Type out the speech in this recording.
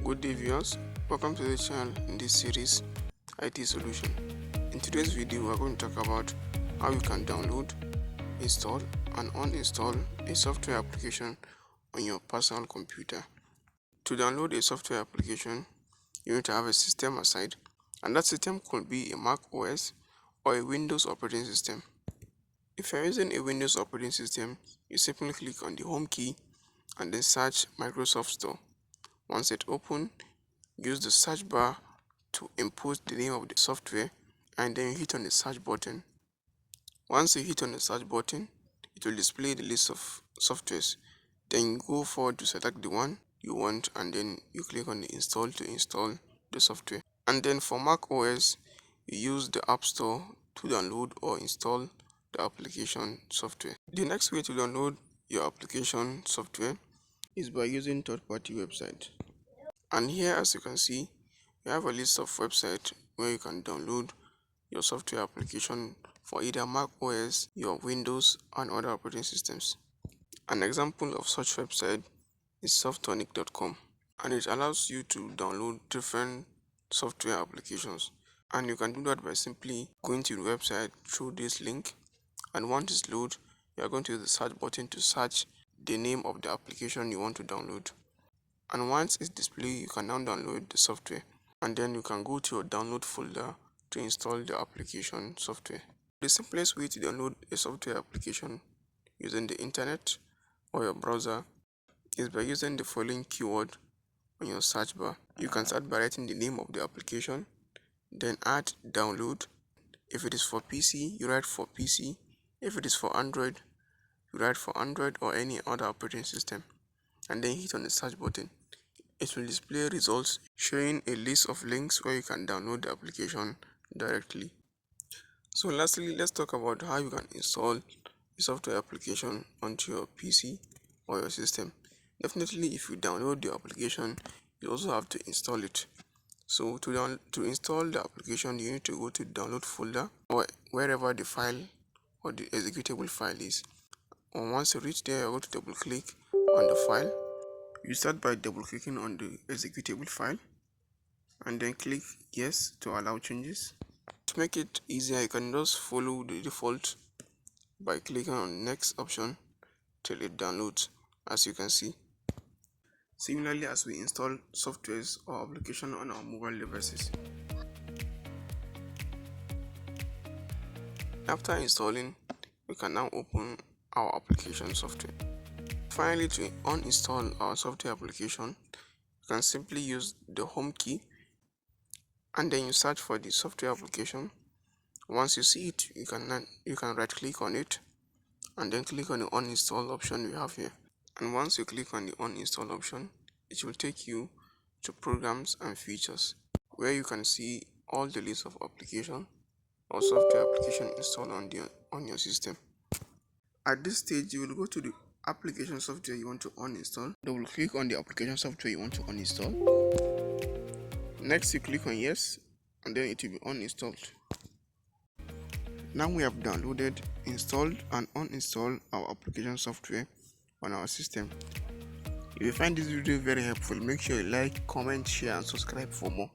Good day viewers, welcome to the channel in this series IT Solution. In today's video we are going to talk about how you can download, install and uninstall a software application on your personal computer. To download a software application, you need to have a system aside, and that system could be a Mac OS or a Windows operating system. If you're using a Windows operating system, you simply click on the home key and then search Microsoft Store. Once it opens, use the search bar to input the name of the software and then hit on the search button. Once you hit on the search button, it will display the list of softwares. Then you go forward to select the one you want and then you click on the install to install the software. And then for Mac OS, you use the App Store to download or install the application software. The next way to download your application software is by using third-party website. And here, as you can see, we have a list of websites where you can download your software application for either Mac OS, your Windows and other operating systems. An example of such website is softonic.com, and it allows you to download different software applications, and you can do that by simply going to the website through this link, and once it's loaded, you are going to use the search button to search the name of the application you want to download. And once it's displayed, you can now download the software, and then you can go to your download folder to install the application software. The simplest way to download a software application using the internet or your browser is by using the following keyword on your search bar. You can start by writing the name of the application, then add download. If it is for PC, you write for PC. If it is for Android, you write for Android or any other operating system, and then hit on the search button. It will display results showing a list of links where you can download the application directly. So lastly, let's talk about how you can install a software application onto your PC or your system. Definitely, if you download the application, you also have to install it. So to install the application, you need to go to the download folder or wherever the file or the executable file is. And once you reach there, you're going to double click on the file. You start by double clicking on the executable file and then click yes to allow changes. To make it easier, you can just follow the default by clicking on next option till it downloads, as you can see. Similarly, as we install softwares or application on our mobile devices. After installing, we can now open our application software. Finally, to uninstall our software application, you can simply use the home key and then you search for the software application. Once you see it, you can right click on it and then click on the uninstall option we have here. And once you click on the uninstall option, it will take you to programs and features where you can see all the list of application or software application installed on your system. At this stage, you will go to the application software you want to uninstall. Double click on the application software you want to uninstall. Next, you click on yes, and then it will be uninstalled. Now we have downloaded, installed and uninstalled our application software on our system. If you find this video very helpful, make sure you like, comment, share and subscribe for more.